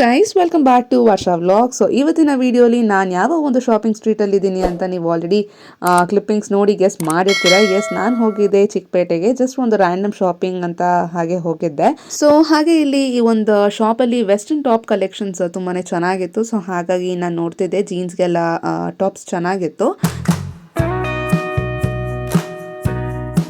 Guys, welcome back to Varsha vlog. So ಇವತ್ತಿನ ವಿಡಿಯೋಲಿ ನಾನು ಯಾವ ಒಂದು ಶಾಪಿಂಗ್ ಸ್ಟ್ರೀಟಲ್ಲಿ ಇದ್ದೀನಿ ಅಂತ ನೀವು ಆಲ್ರೆಡಿ ಕ್ಲಿಪ್ಪಿಂಗ್ಸ್ ನೋಡಿ ಗೆಸ್ ಮಾಡಿರ್ತೀರ. ಎಸ್, ನಾನು ಹೋಗಿದ್ದೆ ಚಿಕ್ಕಪೇಟೆಗೆ, ಜಸ್ಟ್ ಒಂದು ರ್ಯಾಂಡಮ್ ಶಾಪಿಂಗ್ ಅಂತ ಹಾಗೆ ಹೋಗಿದ್ದೆ. ಸೊ ಹಾಗೆ ಇಲ್ಲಿ ಈ ಒಂದು ಶಾಪಲ್ಲಿ ವೆಸ್ಟರ್ನ್ ಟಾಪ್ ಕಲೆಕ್ಷನ್ಸ್ ತುಂಬಾನೇ ಚೆನ್ನಾಗಿತ್ತು. ಸೊ ಹಾಗಾಗಿ ನಾನು ನೋಡ್ತಿದ್ದೆ, ಜೀನ್ಸ್ಗೆಲ್ಲ ಟಾಪ್ಸ್ ಚೆನ್ನಾಗಿತ್ತು.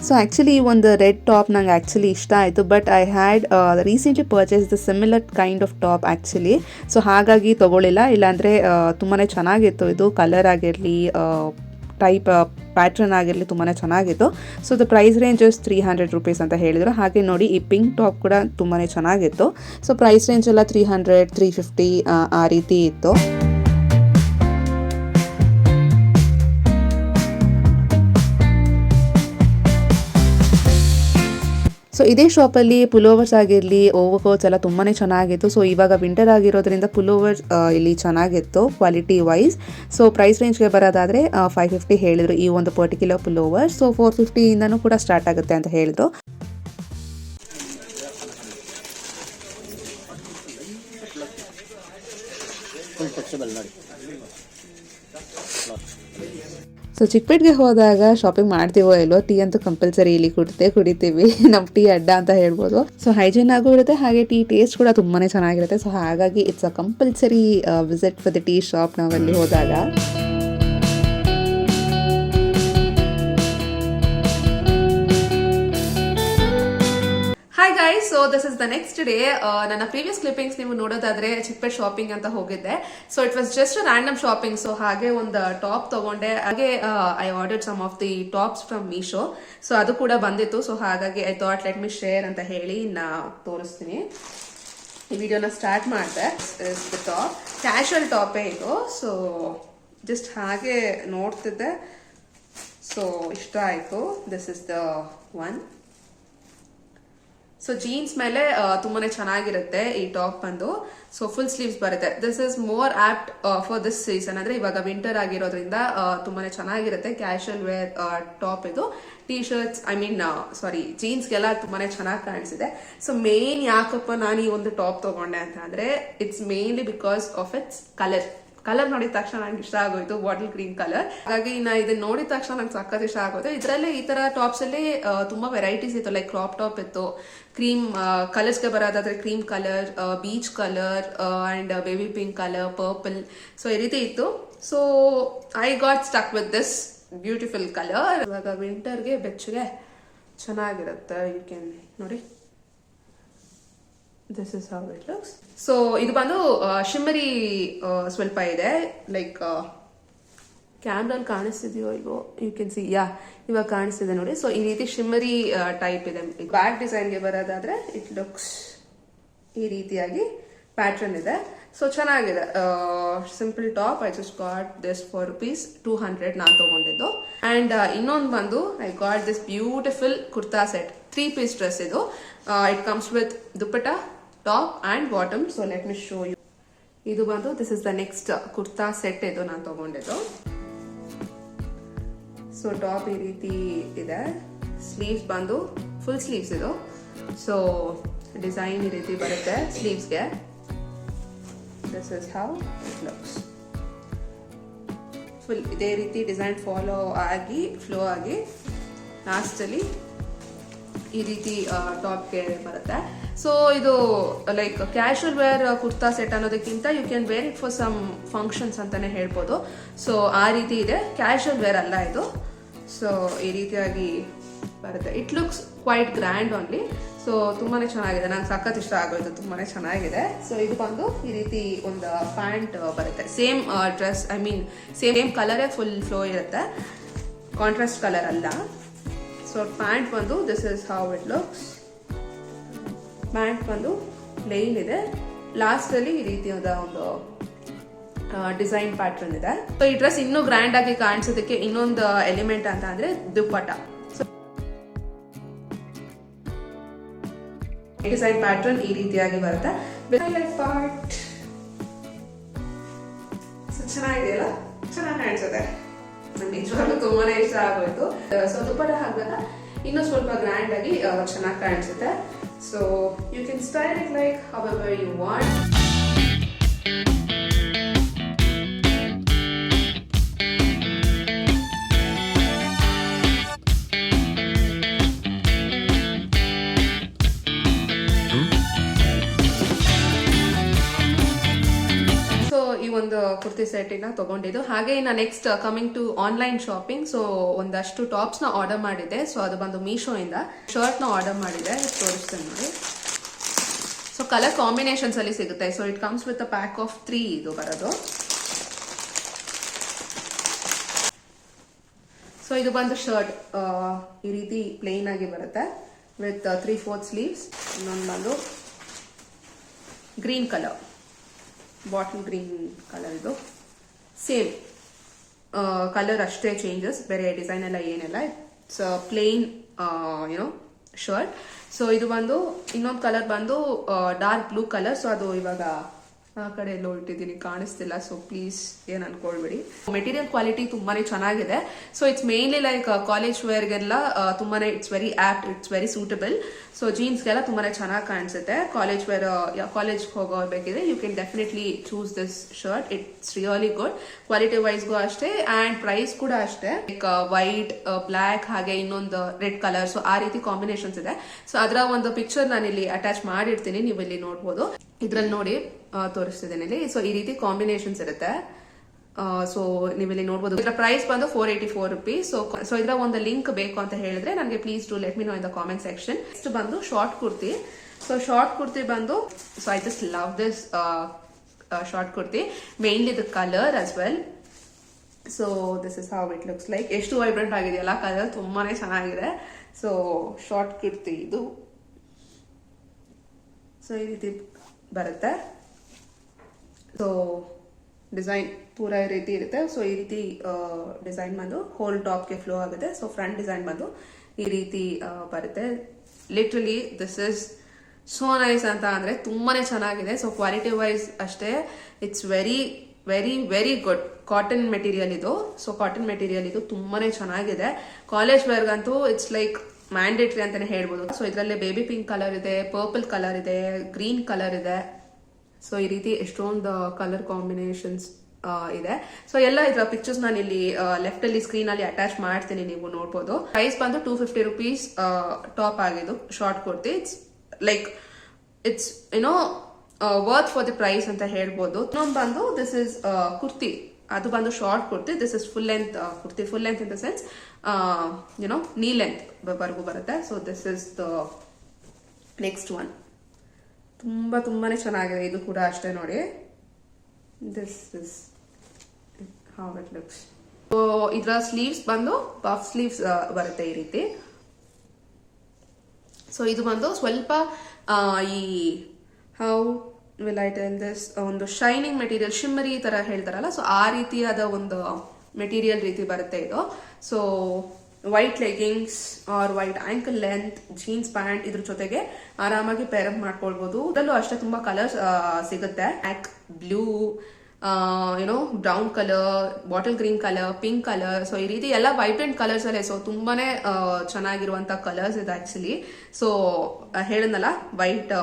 ಸೊ ಆ್ಯಕ್ಚುಲಿ ಈ ಒಂದು ರೆಡ್ ಟಾಪ್ ನಂಗೆ ಆ್ಯಕ್ಚುಲಿ ಇಷ್ಟ ಆಯಿತು, but I had recently purchase the similar kind of top actually. So ಹಾಗಾಗಿ ತೊಗೊಳ್ಳಿಲ್ಲ, ಇಲ್ಲಾಂದರೆ ತುಂಬಾ ಚೆನ್ನಾಗಿತ್ತು. ಇದು ಕಲರ್ ಆಗಿರಲಿ, ಟೈಪ್ ಪ್ಯಾಟ್ರನ್ ಆಗಿರಲಿ ತುಂಬಾ ಚೆನ್ನಾಗಿತ್ತು. So the price range is 300 rupees ಅಂತ ಹೇಳಿದರು. ಹಾಗೆ ನೋಡಿ, ಈ ಪಿಂಕ್ ಟಾಪ್ ಕೂಡ ತುಂಬಾ ಚೆನ್ನಾಗಿತ್ತು. ಸೊ ಪ್ರೈಸ್ ರೇಂಜ್ ಎಲ್ಲ 300, 350 ಆ ರೀತಿ ಇತ್ತು. ಸೊ ಇದೇ ಶಾಪಲ್ಲಿ ಪುಲೋವರ್ಸ್ ಆಗಿರಲಿ, ಓವರ್ಕೋಟ್ಸ್ ಎಲ್ಲ ತುಂಬಾ ಚೆನ್ನಾಗಿತ್ತು. ಸೊ ಇವಾಗ ವಿಂಟರ್ ಆಗಿರೋದ್ರಿಂದ ಪುಲೋವರ್ಸ್ ಇಲ್ಲಿ ಚೆನ್ನಾಗಿತ್ತು ಕ್ವಾಲಿಟಿ ವೈಸ್. ಸೊ ಪ್ರೈಸ್ ರೇಂಜ್ಗೆ ಬರೋದಾದರೆ 550 ಹೇಳಿದರು ಈ ಒಂದು ಪರ್ಟಿಕ್ಯುಲರ್ ಪುಲೋವರ್. ಸೊ 450ಇಂದನೂ ಕೂಡ ಸ್ಟಾರ್ಟ್ ಆಗುತ್ತೆ ಅಂತ ಹೇಳಿದ್ರು. ಸೊ ಚಿಕ್ಕಪೇಟೆಗೆ ಹೋದಾಗ ಶಾಪಿಂಗ್ ಮಾಡ್ತೀವೋ ಇಲ್ಲೋ, ಟೀ ಅಂತೂ ಕಂಪಲ್ಸರಿ ಇಲ್ಲಿ ಕುಡಿತೀವಿ. ನಮ್ಮ ಟೀ ಅಡ್ಡ ಅಂತ ಹೇಳ್ಬೋದು. ಸೊ ಹೈಜೀನ್ ಆಗೂ ಇರುತ್ತೆ, ಹಾಗೆ ಟೀ ಟೇಸ್ಟ್ ಕೂಡ ತುಂಬಾ ಚೆನ್ನಾಗಿರುತ್ತೆ. ಸೊ ಹಾಗಾಗಿ it's a compulsory visit for the tea shop ನಾವಲ್ಲಿ ಹೋದಾಗ. Hi guys, so this is the next day. ನನ್ನ ಪ್ರೀವಿಯಸ್ ಕ್ಲಿಪ್ಪಿಂಗ್ಸ್ ನೀವು ನೋಡೋದಾದ್ರೆ ಚಿಕ್ಕಪೇಟೆ ಶಾಪಿಂಗ್ ಅಂತ ಹೋಗಿದ್ದೆ. So it was just random shopping. So ಹಾಗೆ ಒಂದು ಟಾಪ್ ತಗೊಂಡೆ, ಹಾಗೆ I ordered some of the tops from Meesho. So ಅದು ಕೂಡ ಬಂದಿತ್ತು. ಸೊ ಹಾಗಾಗಿ I thought let me share ಅಂತ ಹೇಳಿ ನಾ ತೋರಿಸ್ತೀನಿ. ಈ ವಿಡಿಯೋನ ಸ್ಟಾರ್ಟ್ ಮಾಡಿದೆ. ದ ಟಾಪ್ ಕ್ಯಾಶುವಲ್ ಟಾಪೇ ಇದು. ಸೊ ಜಸ್ಟ್ ಹಾಗೆ ನೋಡ್ತಿದ್ದೆ, ಸೊ ಇಷ್ಟ ಆಯಿತು. This is the one. So jeans ಮೇಲೆ ತುಂಬಾನೇ ಚೆನ್ನಾಗಿರುತ್ತೆ ಈ ಟಾಪ್ ಬಂದು. ಸೊ ಫುಲ್ ಸ್ಲೀವ್ಸ್ ಬರುತ್ತೆ. This is more opt for this season, ಅಂದ್ರೆ ಇವಾಗ ವಿಂಟರ್ ಆಗಿರೋದ್ರಿಂದ ತುಂಬಾನೇ ಚೆನ್ನಾಗಿರುತ್ತೆ. ಕ್ಯಾಶುವಲ್ ವೇರ್ ಟಾಪ್ ಇದು. ಟೀ ಶರ್ಟ್ಸ್, ಜೀನ್ಸ್ಗೆಲ್ಲ ತುಂಬಾನೇ ಚೆನ್ನಾಗಿ ಕಾಣಿಸಿದೆ. ಸೊ ಮೇನ್ ಯಾಕಪ್ಪ ನಾನು ಈ ಒಂದು ಟಾಪ್ ತಗೊಂಡೆ ಅಂತ ಅಂದ್ರೆ, it's mainly because of it's colour ನೋಡಿದ ತಕ್ಷಣ ನಂಗೆ ಇಷ್ಟ ಆಗೋಯ್ತು, ಬಾಟಲ್ ಗ್ರೀನ್ ಕಲರ್. ಹಾಗಾಗಿ ನಾ ಇದನ್ನ ನೋಡಿದ ತಕ್ಷಣ ನಂಗೆ ಸಖತ್ ಇಷ್ಟ ಆಗೋಯ್ತು. ಇದರಲ್ಲಿ ಈ ತರ ಟಾಪ್ಸ್ ಅಲ್ಲಿ ತುಂಬಾ ವೆರೈಟೀಸ್ ಇತ್ತು. ಲೈಕ್ ಕ್ರಾಪ್ ಟಾಪ್ ಇತ್ತು, ಕ್ರೀಮ್ ಕಲರ್ಸ್ಗೆ ಬರೋದಾದ್ರೆ cream colour, peach colour and baby pink colour, purple. So ಈ ರೀತಿ ಇತ್ತು. So I got stuck with this beautiful colour. ಇವಾಗ ವಿಂಟರ್ಗೆ ಬೆಚ್ಚಗೆ ಚೆನ್ನಾಗಿರುತ್ತೆ. ಯು ಕ್ಯಾನ್ ನೋಡಿ, this is how it looks. So ಇದು ಬಂದು ಶಿಮ್ಮರಿ ಸ್ವಲ್ಪ ಇದೆ. ಲೈಕ್ ಕ್ಯಾಮ್ರಲ್ಲಿ ಕಾಣಿಸ್ತಿದೆಯೋ ಇಲ್ವೋ, ಯು ಕ್ಯಾನ್ ಸಿ, ಇವಾಗ ಕಾಣಿಸ್ತಿದೆ ನೋಡಿ. ಸೊ ಈ ರೀತಿ ಶಿಮ್ಮರಿ ಟೈಪ್ ಇದೆ. ಬ್ಯಾಕ್ ಡಿಸೈನ್ಗೆ ಬರೋದಾದ್ರೆ ಇಟ್ ಲುಕ್ಸ್ ಈ ರೀತಿಯಾಗಿ ಪ್ಯಾಟ್ರನ್ ಇದೆ. ಸೊ ಚೆನ್ನಾಗಿದೆ. Simple top. I just got this for ₹200 ನಾನು ತಗೊಂಡಿದ್ದು. ಅಂಡ್ ಇನ್ನೊಂದು ಬಂದು I got this beautiful kurta set, 3-piece dress ಇದು. It comes with dupatta, top and bottom. So let me show you. ಇದು ಬಂದು this is the next kurta set. ಇದು ನಾನು ತಗೊಂಡಿದ್ದು. ಸೊ ಟಾಪ್ ಈ ರೀತಿ ಇದೆ. ಸ್ಲೀವ್ಸ್ ಬಂದು ಫುಲ್ ಸ್ಲೀವ್ಸ್ ಇದು. ಸೊ ಡಿಸೈನ್ ಈ ರೀತಿ ಬರುತ್ತೆ ಸ್ಲೀವ್ಸ್ಗೆ. This is how it looks. Full ಇದೇ ರೀತಿ ಡಿಸೈನ್ ಫಾಲೋ ಆಗಿ ಫ್ಲೋ ಆಗಿ ಲಾಸ್ಟಲ್ಲಿ ಈ ರೀತಿ ಟಾಪ್ಗೆ ಬರುತ್ತೆ. ಸೊ ಇದು like casual wear kurta set ಅನ್ನೋದಕ್ಕಿಂತ you can wear it for some functions ಅಂತಾನೆ ಹೇಳ್ಬೋದು. ಸೊ ಆ ರೀತಿ ಇದೆ, ಕ್ಯಾಶುವಲ್ ವೇರ್ ಅಲ್ಲ ಇದು. ಸೊ ಈ ರೀತಿಯಾಗಿ ಬರುತ್ತೆ. It looks quite grand only. So ತುಂಬಾನೇ ಚೆನ್ನಾಗಿದೆ, ನಂಗೆ ಸಖತ್ ಇಷ್ಟ ಆಗೋಯ್ತು, ತುಂಬಾನೇ ಚೆನ್ನಾಗಿದೆ. ಸೊ ಇದು ಬಂದು ಈ ರೀತಿ ಒಂದು ಪ್ಯಾಂಟ್ ಬರುತ್ತೆ. ಸೇಮ್ ಡ್ರೆಸ್, ಸೇಮ್ ಕಲರೇ ಫುಲ್ ಫ್ಲೋ ಇರುತ್ತೆ, ಕಾಂಟ್ರಾಸ್ಟ್ ಕಲರ್ ಅಲ್ಲ. ಸೊ ಪ್ಯಾಂಟ್ ಬಂದು this is how it looks. Pant ಬಂದು ಪ್ಲೇನ್ ಇದೆ. ಲಾಸ್ಟ್ ಅಲ್ಲಿ ಈ ರೀತಿಯಾದ ಒಂದು ಡಿಸೈನ್ ಪ್ಯಾಟ್ರನ್ ಇದೆ. ಸೊ ಈ ಡ್ರೆಸ್ ಇನ್ನೂ ಗ್ರ್ಯಾಂಡ್ ಆಗಿ ಕಾಣಿಸೋದಕ್ಕೆ ಇನ್ನೊಂದು ಎಲಿಮೆಂಟ್ ಅಂತ ಅಂದ್ರೆ ದುಪ್ಪಟ್ಟ. ಡಿಸೈನ್ ಪ್ಯಾಟ್ರನ್ ಈ ರೀತಿಯಾಗಿ ಬರುತ್ತೆ. ಪಾರ್ಟ್ ಚೆನ್ನಾಗಿದೆಯಲ್ಲ, ಚೆನ್ನಾಗಿ ಕಾಣಿಸುತ್ತೆ. ನಿಜವಾಗ್ಲೂ ತುಂಬಾನೇ ಇಷ್ಟ ಆಗೋಯ್ತು. ಸೊ ದುಪ್ಪಟ್ಟ ಹಾಕಿದಾಗ ಇನ್ನೂ ಸ್ವಲ್ಪ ಗ್ರ್ಯಾಂಡ್ ಆಗಿ ಚೆನ್ನಾಗಿ ಕಾಣಿಸುತ್ತೆ. So you can style it like however you want. ಈ ಒಂದು ಕುರ್ತಿ ಸೆಟ್ಟಿನ ತಗೊಂಡಿದ್ದು. ಹಾಗೆ ಇನ್ನು next coming to online shopping. So ಒಂದಷ್ಟು ಟಾಪ್ಸ್ ನ ಆರ್ಡರ್ ಮಾಡಿದೆ. ಸೊ ಅದು ಬಂದು ಮೀಶೋ ಇಂದ ಶರ್ಟ್ ನ ಆರ್ಡರ್ ಮಾಡಿದೆ, ತೋರಿಸ್ತೇನೆ ನೋಡಿ. ಸೊ ಕಲರ್ ಕಾಂಬಿನೇಷನ್ಸ್ ಅಲ್ಲಿ ಸಿಗುತ್ತೆ. So it comes with a pack of 3 ಇದು ಬರೋದು. ಸೊ ಇದು ಬಂದು ಶರ್ಟ್ ಈ ರೀತಿ ಪ್ಲೇನ್ ಆಗಿ ಬರುತ್ತೆ ವಿತ್ 3/4 ಸ್ಲೀವ್ಸ್. ಇನ್ನೊಂದು ಬಂದು green colour, bottle green colour. ಇದು ಸೇಮ್ ಕಲರ್ ಅಷ್ಟೇ, ಚೇಂಜಸ್, ಬೇರೆ ಡಿಸೈನ್ ಎಲ್ಲ ಏನಿಲ್ಲ. It's plain you know shirt. So ಇದು ಬಂದು ಇನ್ನೊಂದು ಕಲರ್ ಬಂದು ಡಾರ್ಕ್ ಬ್ಲೂ ಕಲರ್. ಸೊ ಅದು ಇವಾಗ ಆ ಕಡೆ ಎಲ್ಲೋ ಇಟ್ಟಿದ್ದೀನಿ, ಕಾಣಿಸ್ತಿಲ್ಲ. ಸೊ ಪ್ಲೀಸ್ ಏನ್ ಅನ್ಕೊಳ್ಬೇಡಿ. ಮೆಟೀರಿಯಲ್ ಕ್ವಾಲಿಟಿ ತುಂಬಾನೇ ಚೆನ್ನಾಗಿದೆ. So it's mainly like college ವೇರ್ಗೆಲ್ಲ ತುಂಬಾನೇ it's very apt, it's very suitable. So ಜೀನ್ಸ್ಗೆಲ್ಲ ತುಂಬಾನೇ ಚೆನ್ನಾಗಿ ಕಾಣಿಸುತ್ತೆ. ಕಾಲೇಜ್ ವೇರ್, ಕಾಲೇಜ್ ಹೋಗೋಬೇಕಿದ್ರೆ you can definitely choose this shirt. It's really good. Quality ವೈಸ್ಗೂ ಅಷ್ಟೇ ಅಂಡ್ ಪ್ರೈಸ್ ಕೂಡ ಅಷ್ಟೇ. ಲೈಕ್ ವೈಟ್, ಬ್ಲಾಕ್ ಹಾಗೆ ಇನ್ನೊಂದು ರೆಡ್ ಕಲರ್. ಸೊ ಆ ರೀತಿ ಕಾಂಬಿನೇಷನ್ಸ್ ಇದೆ. ಸೊ ಅದರ ಒಂದು ಪಿಕ್ಚರ್ ನಾನು ಇಲ್ಲಿ ಅಟ್ಯಾಚ್ ಮಾಡಿರ್ತೀನಿ, ನೀವು ಇಲ್ಲಿ ನೋಡ್ಬೋದು. ಇದ್ರಲ್ಲಿ ನೋಡಿ ತೋರಿಸ್ತಿದ್ದೇನೆ ಇಲ್ಲಿ. ಸೊ ಈ ರೀತಿ ಕಾಂಬಿನೇಷನ್ಸ್ ಇರುತ್ತೆ. ಸೊ ನೀವಿಲ್ಲಿ ನೋಡ್ಬೋದು. ಇದರ ಪ್ರೈಸ್ ಬಂದು 484 rupees. ಸೊ ಇದರ ಒಂದು ಲಿಂಕ್ ಬೇಕು ಅಂತ ಹೇಳಿದ್ರೆ ನನಗೆ please to let me know in the comment section. Next ಬಂದು short kurti. So short kurti ಬಂದು, so I just love this short kurti, mainly the colour as well. So this is how it looks like. ಎಷ್ಟು vibrant ಆಗಿದೆಯಲ್ಲ colour, ತುಂಬಾನೇ ಚೆನ್ನಾಗಿದೆ. So short kurti ಇದು. So ಈ ರೀತಿ ಬರುತ್ತೆ. ಸೊ ಡಿಸೈನ್ ಪೂರ ಈ ರೀತಿ ಇರುತ್ತೆ. ಸೊ ಈ ರೀತಿ ಡಿಸೈನ್ ಬಂದು ಹೋಲ್ ಟಾಪ್ಗೆ ಫ್ಲೋ ಆಗುತ್ತೆ. ಸೊ ಫ್ರಂಟ್ ಡಿಸೈನ್ ಬಂದು ಈ ರೀತಿ ಬರುತ್ತೆ. Literally this is so nice ಅಂತ ಅಂದ್ರೆ ತುಂಬಾನೇ ಚೆನ್ನಾಗಿದೆ. ಸೊ ಕ್ವಾಲಿಟಿ ವೈಸ್ ಅಷ್ಟೇ it's very very very good. Cotton material ಇದು. ಸೊ ಕಾಟನ್ ಮೆಟೀರಿಯಲ್ ಇದು ತುಂಬಾನೇ ಚೆನ್ನಾಗಿದೆ. ಕಾಲೇಜ್ ವೇರ್ಗಂತೂ ಇಟ್ಸ್ ಲೈಕ್ ಮ್ಯಾಂಡೇಟ್ರಿ ಅಂತಾನೆ ಹೇಳ್ಬೋದು. ಸೊ ಇದರಲ್ಲಿ ಬೇಬಿ ಪಿಂಕ್ ಕಲರ್ ಇದೆ, ಪರ್ಪಲ್ ಕಲರ್ ಇದೆ, ಗ್ರೀನ್ ಕಲರ್ ಇದೆ. ಸೊ ಈ ರೀತಿ ಎಷ್ಟೊಂದು ಕಲರ್ ಕಾಂಬಿನೇಷನ್ಸ್ ಇದೆ. ಸೊ ಎಲ್ಲ ಇದರ ಪಿಕ್ಚರ್ಸ್ ನಾನು ಇಲ್ಲಿ ಲೆಫ್ಟ್ ಅಲ್ಲಿ ಸ್ಕ್ರೀನ್ ಅಲ್ಲಿ ಅಟ್ಯಾಚ್ ಮಾಡ್ತೀನಿ, ನೀವು ನೋಡ್ಬೋದು. ಪ್ರೈಸ್ ಬಂದು 250 rupees ಟಾಪ್ ಆಗಿದ್ದು short kurti. It's like it's you know worth for the price ಅಂತ ಹೇಳ್ಬೋದು. ಇನ್ನೊಂದು ಬಂದು ದಿಸ್ ಇಸ್ ಕುರ್ತಿ. ಅದು ಬಂದು short kurti. This is full length kurti. Full length in the sense you know knee length ವರ್ಗೂ ಬರುತ್ತೆ. So this is the next one. ತುಂಬಾನೇ ಚೆನ್ನಾಗಿದೆ. ಇದು ಕೂಡ ಅಷ್ಟೇ ನೋಡಿ. This is how it looks. So ಇದರ ಸ್ಲೀವ್ಸ್ ಬಂದು ಪಫ್ ಸ್ಲೀವ್ಸ್ ಬರುತ್ತೆ ಈ ರೀತಿ. ಸೊ ಇದು ಬಂದು ಸ್ವಲ್ಪ ಈ how will I tell this, ಒಂದು ಶೈನಿಂಗ್ ಮೆಟೀರಿಯಲ್, ಶಿಮ್ಮರಿ ತರ ಹೇಳ್ತಾರಲ್ಲ, ಸೊ ಆ ರೀತಿಯಾದ ಒಂದು ಮೆಟೀರಿಯಲ್ ರೀತಿ ಬರುತ್ತೆ ಇದು. So white leggings or white ankle length jeans pant ಇದ್ರ ಜೊತೆಗೆ ಆರಾಮಾಗಿ ಪೇರ್ ಅಪ್ ಮಾಡ್ಕೊಳ್ಬಹುದು. ಇದರಲ್ಲೂ ಅಷ್ಟೇ ತುಂಬಾ ಕಲರ್ಸ್ ಸಿಗುತ್ತೆ. Black, blue, you know brown colour, bottle green colour, pink colour. So ಈ ರೀತಿ ಎಲ್ಲ ವೈಬ್ರೆಂಟ್ ಕಲರ್ಸ್ ಅಲ್ಲೇ. ಸೊ ತುಂಬಾನೇ ಚೆನ್ನಾಗಿರುವಂತ ಕಲರ್ಸ್ ಇದೆ ಆಕ್ಚುಲಿ. ಸೊ ಹೇಳಿದ್ನಲ್ಲ, white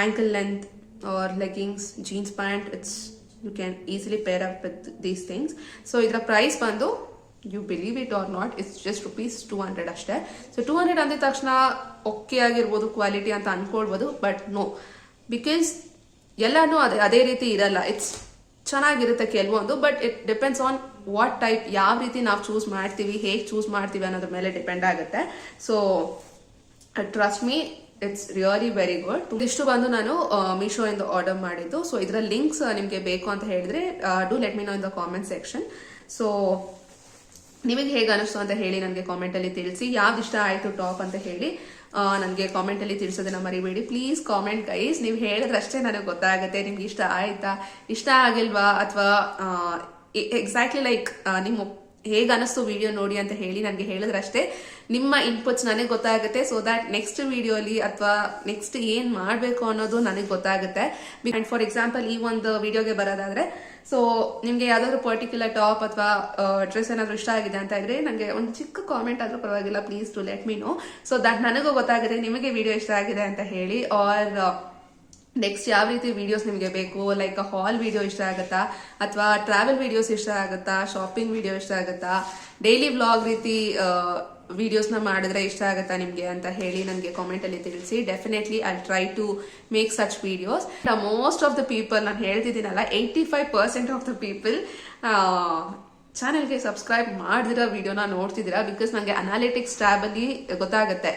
ankle length or leggings, jeans pant, you can easily pair up with these things. So idra price bandu, you believe it or not, it's just ₹200 ಅಷ್ಟೇ. So 200 ಅಂದ ತಕ್ಷಣ okay ಆಗಿರ್ಬೋದು quality ಅಂತ ಅನ್ಕೊಳ್ಬೋದು, but no, because ಎಲ್ಲಾನು ಅದೇ ರೀತಿ ಇರಲ್ಲ. It's ಚೆನ್ನಾಗಿರುತ್ತೆ ಕೆಲವೊಂದು, but it depends on what type, ಯಾವ ರೀತಿ ನಾವು ಚೂಸ್ ಮಾಡ್ತೀವಿ, ಹೇಗೆ ಚೂಸ್ ಮಾಡ್ತೀವಿ ಅನ್ನೋದ್ರ ಮೇಲೆ ಡಿಪೆಂಡ್ ಆಗುತ್ತೆ. So trust me, it's really very good. ಇಷ್ಟು ಬಂದು ನಾನು ಮೀಶೋ ಇಂದ ಆರ್ಡರ್ ಮಾಡಿದ್ದು. ಸೊ ಇದರ ಲಿಂಕ್ಸ್ ನಿಮಗೆ ಬೇಕು ಅಂತ ಹೇಳಿದ್ರೆ do let me know in the comment section. So ನಿಮಗೆ ಹೇಗೆ ಅನಿಸ್ತು ಅಂತ ಹೇಳಿ ನನಗೆ ಕಾಮೆಂಟ್ ಅಲ್ಲಿ ತಿಳಿಸಿ. ಯಾವ್ದು ಇಷ್ಟ ಆಯ್ತು ಟಾಪ್ ಅಂತ ಹೇಳಿ ನನಗೆ ಕಾಮೆಂಟ್ ಅಲ್ಲಿ ತಿಳಿಸೋದನ್ನ ಮರಿಬೇಡಿ ಪ್ಲೀಸ್. ಕಾಮೆಂಟ್ ಗೈಸ್, ನೀವು ಹೇಳಿದ್ರಷ್ಟೇ ನನಗೆ ಗೊತ್ತಾಗುತ್ತೆ ನಿಮ್ಗೆ ಇಷ್ಟ ಆಯ್ತಾ, ಇಷ್ಟ ಆಗಿಲ್ವಾ, ಅಥವಾ ಎಕ್ಸಾಕ್ಟ್ಲಿ ಲೈಕ್ ನಿಮ್ಮ ಹೇಗೆ ಅನಿಸ್ತು ವಿಡಿಯೋ ನೋಡಿ ಅಂತ ಹೇಳಿ ನನಗೆ ಹೇಳಿದ್ರಷ್ಟೇ ನಿಮ್ಮ ಇನ್ಪುಟ್ಸ್ ನನಗೆ ಗೊತ್ತಾಗುತ್ತೆ. ಸೊ ದಟ್ ನೆಕ್ಸ್ಟ್ ವಿಡಿಯೋಲಿ ಅಥವಾ ನೆಕ್ಸ್ಟ್ ಏನ್ ಮಾಡಬೇಕು ಅನ್ನೋದು ನನಗೆ ಗೊತ್ತಾಗುತ್ತೆ. ಅಂಡ್ ಫಾರ್ ಎಕ್ಸಾಂಪಲ್ ಈ ಒಂದು ವಿಡಿಯೋಗೆ ಬರೋದಾದ್ರೆ, ಸೊ ನಿಮ್ಗೆ ಯಾವ್ದಾದ್ರು ಪರ್ಟಿಕ್ಯುಲರ್ ಟಾಪ್ ಅಥವಾ ಡ್ರೆಸ್ ಏನಾದ್ರು ಇಷ್ಟ ಆಗಿದೆ ಅಂತ ಇದ್ರೆ ನನಗೆ ಒಂದು ಚಿಕ್ಕ ಕಾಮೆಂಟ್ ಆದ್ರೂ ಪರವಾಗಿಲ್ಲ, please to let me know, so that ನನಗೂ ಗೊತ್ತಾಗುತ್ತೆ ನಿಮಗೆ ವಿಡಿಯೋ ಇಷ್ಟ ಆಗಿದೆ ಅಂತ ಹೇಳಿ. ಆರ್ ನೆಕ್ಸ್ಟ್ ಯಾವ ರೀತಿ ವಿಡಿಯೋಸ್ ನಿಮಗೆ ಬೇಕು, ಲೈಕ್ ಹಾಲ್ ವಿಡಿಯೋ ಇಷ್ಟ ಆಗುತ್ತಾ, ಅಥವಾ ಟ್ರಾವೆಲ್ ವಿಡಿಯೋಸ್ ಇಷ್ಟ ಆಗುತ್ತಾ, ಶಾಪಿಂಗ್ ವಿಡಿಯೋ ಇಷ್ಟ ಆಗುತ್ತಾ, ಡೈಲಿ ವ್ಲಾಗ್ ರೀತಿ ವಿಡಿಯೋಸ್ನ ಮಾಡಿದ್ರೆ ಇಷ್ಟ ಆಗುತ್ತಾ ನಿಮಗೆ ಅಂತ ಹೇಳಿ ನನಗೆ ಕಾಮೆಂಟಲ್ಲಿ ತಿಳಿಸಿ. Definitely I try to make such videos. Most of the people, ನಾನು ಹೇಳ್ತಿದ್ದೀನಲ್ಲ, 85% ಆಫ್ ದ ಪೀಪಲ್ ಚಾನೆಲ್ಗೆ ಸಬ್ಸ್ಕ್ರೈಬ್ ಮಾಡಿದಿರೋ ವಿಡಿಯೋನ ನೋಡ್ತಿದ್ದೀರಾ. ಬಿಕಾಸ್ ನನಗೆ ಅನಾಲಿಟಿಕ್ಸ್ ಟ್ಯಾಬ್ ಅಲ್ಲಿ ಗೊತ್ತಾಗುತ್ತೆ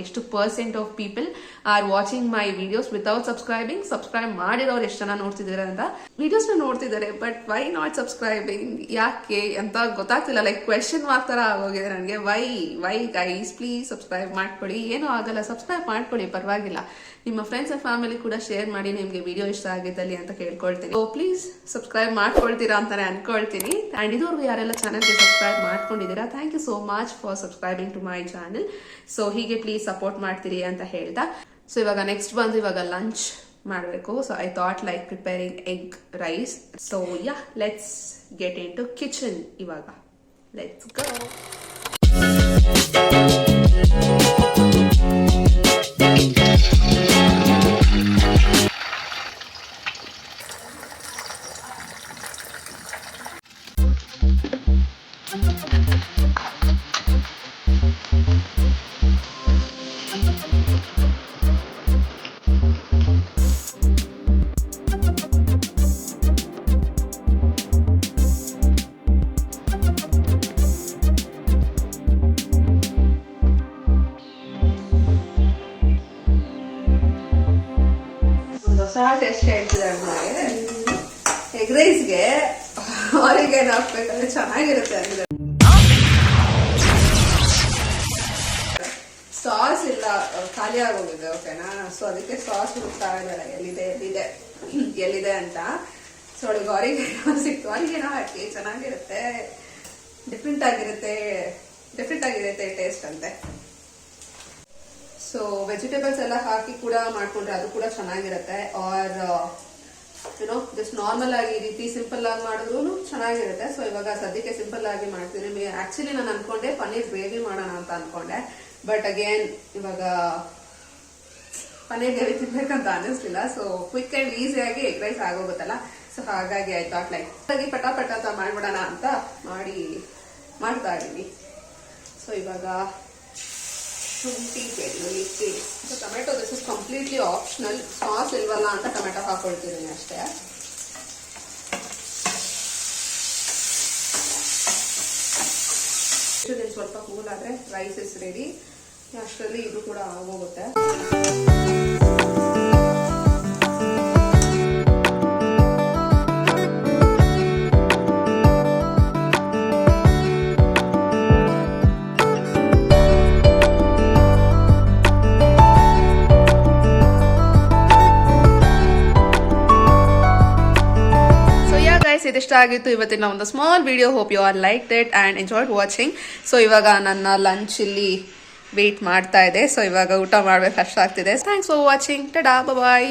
ಎಷ್ಟು % of people are watching my videos without subscribing. Subscribe ಮಾಡಿರೋರು ಎಷ್ಟು ಜನ ನೋಡ್ತಿದ್ದಾರೆ ಅಂತ. ವಿಡಿಯೋಸ್ನ ನೋಡ್ತಿದ್ದಾರೆ, ಬಟ್ ವೈ ನಾಟ್ ಸಬ್ಸ್ಕ್ರೈಬಿಂಗ್, ಯಾಕೆ ಅಂತ ಗೊತ್ತಾಗ್ತಿಲ್ಲ. ಲೈಕ್ ಕ್ವೆಶನ್ ಮಾರ್ಕ್ ತರ ಆಗೋಗಿದೆ ನನಗೆ. ವೈ ಗೈಸ್, ಪ್ಲೀಸ್ ಸಬ್ಸ್ಕ್ರೈಬ್ ಮಾಡ್ಕೊಳ್ಳಿ. ಏನೂ ಆಗಲ್ಲ, ಸಬ್ಸ್ಕ್ರೈಬ್ ಮಾಡ್ಕೊಳ್ಳಿ, ಪರವಾಗಿಲ್ಲ. ನಿಮ್ಮ ಫ್ರೆಂಡ್ಸ್ ಅಂಡ್ ಫ್ಯಾಮಿಲಿ ಕೂಡ ಶೇರ್ ಮಾಡಿ ನಿಮಗೆ ವಿಡಿಯೋ ಇಷ್ಟ ಆಗಿದ್ದಲ್ಲಿ ಅಂತ ಕೇಳ್ಕೊಳ್ತೀನಿ. ಸೊ ಪ್ಲೀಸ್ ಸಬ್ಸ್ಕ್ರೈಬ್ ಮಾಡ್ಕೊಳ್ತೀರಾ ಅಂತಾನೆ ಅನ್ಕೊಳ್ತೀನಿ. ಅಂಡ್ ಇದುವರೆಗೂ ಯಾರೆಲ್ಲ ಚಾನಲ್ಗೆ ಸಬ್ಸ್ಕ್ರೈಬ್ ಮಾಡ್ಕೊಂಡಿದ್ದೀರಾ, thank you so much for subscribing to my channel. So ಹೀಗೆ ಪ್ಲೀಸ್ ಸಪೋರ್ಟ್ ಮಾಡ್ತೀರಿ ಅಂತ ಹೇಳ್ತಾ, ಸೊ ಇವಾಗ ನೆಕ್ಸ್ಟ್ ಬಂದು ಇವಾಗ ಲಂಚ್ ಮಾಡಬೇಕು. So I thought like preparing egg rice. So yeah, let's get in to kitchen. ಇವಾಗ ಲೆಟ್ಸ್ ಗೋ. ಟೆಸ್ಟ್ ಹೇಳ್ತಿದ್ದಾರೆ ಎಗ್ ರೈಸ್ಗೆ ಆರಿಗೇನ್ ಹಾಕ್ಬೇಕಂದ್ರೆ ಚೆನ್ನಾಗಿರುತ್ತೆ ಅಂದ್ರೆ. ಸಾಸ್ ಇಲ್ಲ, ಖಾಲಿ ಆಗೋಗಿದೆ. ಓಕೆನಾ? ಸೊ ಅದಕ್ಕೆ ಸಾಸ್ ಹುಡುಕ್ತಾ ಇದ್ದಾಳೆ, ಎಲ್ಲಿದೆ ಅಂತ. ಸೊ ಅವಳಿಗೆ ಆರಿಗೇನೋ ಸಿಕ್ತು. ಆರಿಗೇನೋ ಹಾಕಿ ಚೆನ್ನಾಗಿರುತ್ತೆ, ಡಿಫ್ರೆಂಟ್ ಆಗಿರುತ್ತೆ ಟೇಸ್ಟ್ ಅಂತೆ. ಸೊ ವೆಜಿಟೇಬಲ್ಸ್ ಎಲ್ಲ ಹಾಕಿ ಕೂಡ ಮಾಡ್ಕೊಂಡ್ರೆ ಅದು ಕೂಡ ಚೆನ್ನಾಗಿರುತ್ತೆ. ಆರ್ ಏನೋ ಜಸ್ಟ್ ನಾರ್ಮಲ್ ಆಗಿ ಈ ರೀತಿ ಸಿಂಪಲ್ ಆಗಿ ಮಾಡಿದ್ರು ಚೆನ್ನಾಗಿರುತ್ತೆ. ಸೊ ಇವಾಗ ಸದ್ಯಕ್ಕೆ ಸಿಂಪಲ್ ಆಗಿ ಮಾಡ್ತೀನಿ. ಆಕ್ಚುಲಿ ನಾನು ಅನ್ಕೊಂಡೆ ಪನ್ನೀರ್ ಗ್ರೇವಿ ಮಾಡೋಣ ಅಂತ ಅನ್ಕೊಂಡೆ, ಬಟ್ ಅಗೇನ್ ಇವಾಗ ಪನ್ನೀರ್ ಗ್ರೇವಿ ತಿನ್ಬೇಕಂತ ಅನ್ನಿಸ್ಲಿಲ್ಲ. ಸೊ ಕ್ವಿಕ್ ಅಂಡ್ ಈಸಿಯಾಗಿ ಎಗ್ ರೈಸ್ ಆಗೋಗುತ್ತಲ್ಲ. ಸೊ ಹಾಗಾಗಿ ಆಯ್ತು ಹಾಗಾಗಿ ಪಟಾಪಟ ಅಂತ ಮಾಡ್ಬಿಡೋಣ ಅಂತ ಮಾಡ್ತಾ ಇದೀನಿ. ಸೊ ಇವಾಗ ಶುಂಠಿ, ಬೆಳ್ಳುಳ್ಳಿ paste. So tomato this is completely optional. Sauce ಇಲ್ವಲ್ಲ ಅಂತ ಟೊಮೆಟೊ ಹಾಕೊಳ್ತಿದ್ದೀನಿ ಅಷ್ಟೇ. ಸ್ವಲ್ಪ ಕೂಲ್ ಆದ್ರೆ ರೈಸ್ ಇಸ್ ರೆಡಿ. ಅಷ್ಟರಲ್ಲಿ ಇದು ಕೂಡ ಆಗೋಗುತ್ತೆ. ಇದಿಷ್ಟ ಆಗಿತ್ತು ಇವತ್ತಿನ ಒಂದು small video. Hope you are like it and enjoyed watching. So ಇವಾಗ ನನ್ನ ಲಂಚ್ ಇಲ್ಲಿ ವೇಟ್ ಮಾಡ್ತಾ ಇದೆ. ಸೊ ಇವಾಗ ಊಟ ಮಾಡ್ಬೇಕು ಅಷ್ಟಾಗ್ತಿದೆ. Thanks for watching. Tada, bye.